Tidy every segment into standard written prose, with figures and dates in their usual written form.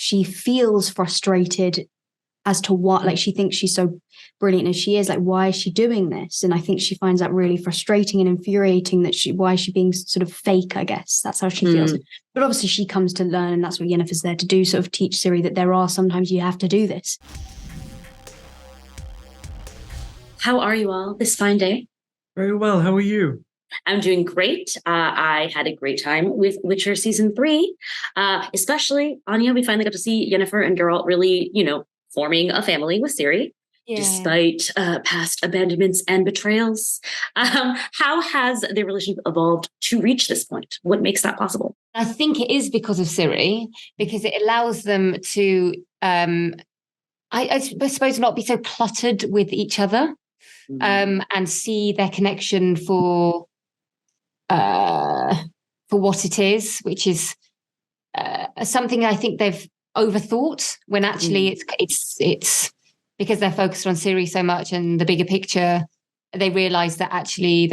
she feels frustrated as to what, like, she thinks she's so brilliant as she is, like, why is she doing this? And I think she finds that really frustrating and infuriating, that why is she being sort of fake, I guess. That's how she feels. But obviously she comes to learn, and that's what Yennefer's there to do, sort of teach Ciri that there are sometimes you have to do this. How are you all this fine day? Very well. How are you? I'm doing great. I had a great time with Witcher Season 3. Especially, Anya, we finally got to see Yennefer and Geralt really, forming a family with Ciri, despite past abandonments and betrayals. How has their relationship evolved to reach this point? What makes that possible? I think it is because of Ciri, because it allows them to, I suppose, not be so cluttered with each other, and see their connection for what it is, which is something I think they've overthought, when actually it's because they're focused on Ciri so much and the bigger picture, they realize that actually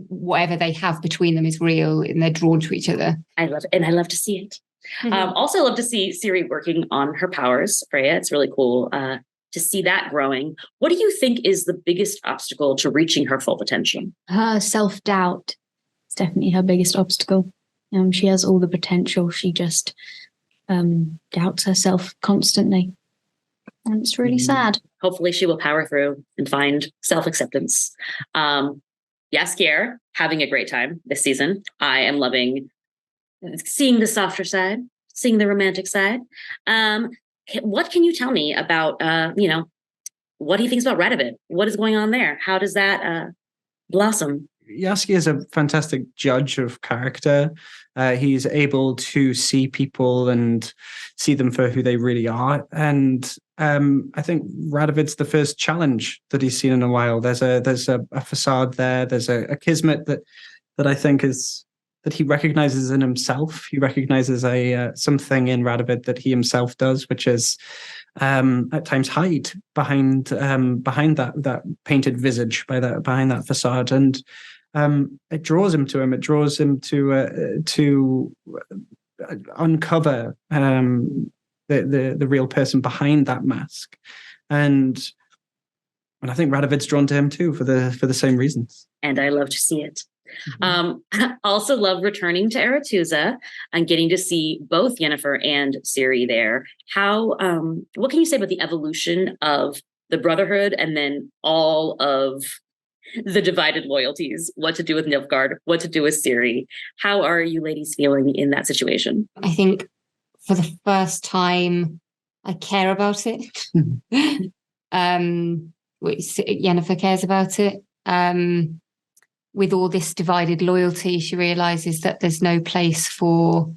whatever they have between them is real, and they're drawn to each other. I love to see it. Also, I love to see Ciri working on her powers, Freya. It's really cool to see that growing. What do you think is the biggest obstacle to reaching her full potential? Her self-doubt is definitely her biggest obstacle. She has all the potential. She just doubts herself constantly. And it's really sad. Hopefully she will power through and find self-acceptance. Jaskier, having a great time this season. I am loving seeing the softer side, seeing the romantic side. What can you tell me about, what he thinks about Radovid? What is going on there? How does that blossom? Jaskier is a fantastic judge of character. He's able to see people and see them for who they really are. And I think Radovid's the first challenge that he's seen in a while. There's a facade there. There's a kismet that I think is that he recognizes in himself. He recognizes something in Radovid that he himself does, which is at times hide behind that painted visage, behind that facade, and it draws him to him. It draws him to uncover the real person behind that mask, and I think Radovid's drawn to him too for the same reasons. And I love to see it. I also love returning to Aretuza and getting to see both Yennefer and Ciri there. What can you say about the evolution of the Brotherhood, and then all of the divided loyalties? What to do with Nilfgaard, what to do with Ciri? How are you ladies feeling in that situation? I think for the first time, I care about it. Yennefer cares about it. With all this divided loyalty, she realizes that there's no place for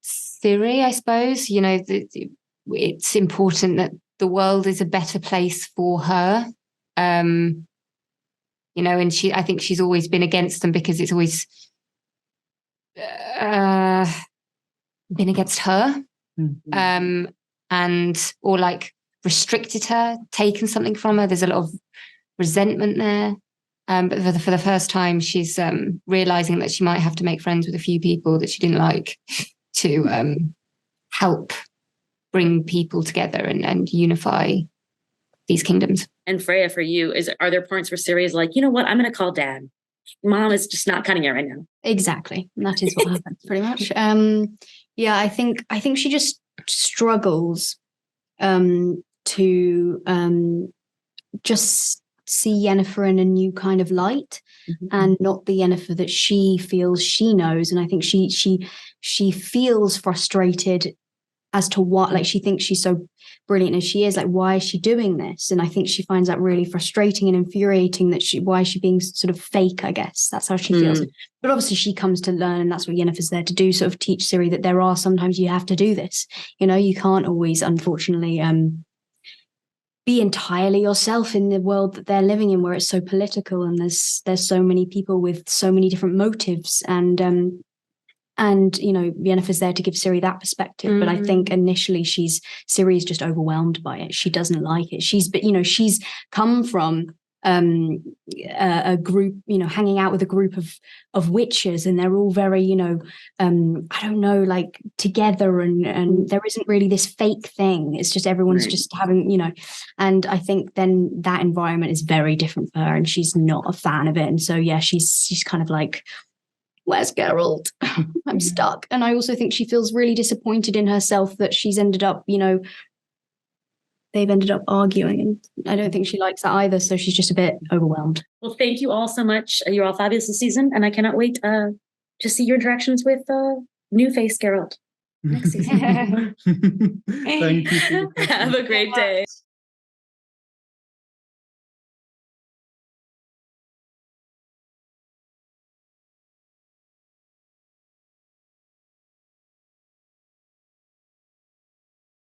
Ciri, I suppose. It's important that the world is a better place for her. And I think she's always been against them because it's always been against her. Or like restricted her, taken something from her. There's a lot of resentment there. But for the first time, she's realizing that she might have to make friends with a few people that she didn't like to help bring people together and unify these kingdoms. And Freya, for you, are there points where Ciri is like, you know what, I'm going to call Dad. Mom is just not cutting it right now. Exactly. And that is what happens pretty much. I think she just struggles to just see Yennefer in a new kind of light, and not the Yennefer that she feels she knows. And I think she feels frustrated as to what, like, she thinks she's so brilliant as she is, like, why is she doing this? And I think she finds that really frustrating and infuriating, that why is she being sort of fake, I guess. That's how she feels. But obviously she comes to learn, and that's what Yennefer's there to do, sort of teach Ciri that there are sometimes you have to do this. You can't always, unfortunately, be entirely yourself in the world that they're living in, where it's so political, and there's so many people with so many different motives, and Yennefer's there to give Ciri that perspective. But I think initially Ciri is just overwhelmed by it. She doesn't like it. She's come from a group, hanging out with a group of witches, and they're all very, I don't know, like together, and there isn't really this fake thing. It's just everyone's just having, and I think then that environment is very different for her, and she's not a fan of it. And so yeah, she's kind of like, where's Geralt? I'm stuck. And I also think she feels really disappointed in herself that she's ended up, they've ended up arguing, and I don't think she likes that either. So she's just a bit overwhelmed. Well, thank you all so much. You're all fabulous this season, and I cannot wait to see your interactions with new face Geralt next season. Thank you. Have a great day.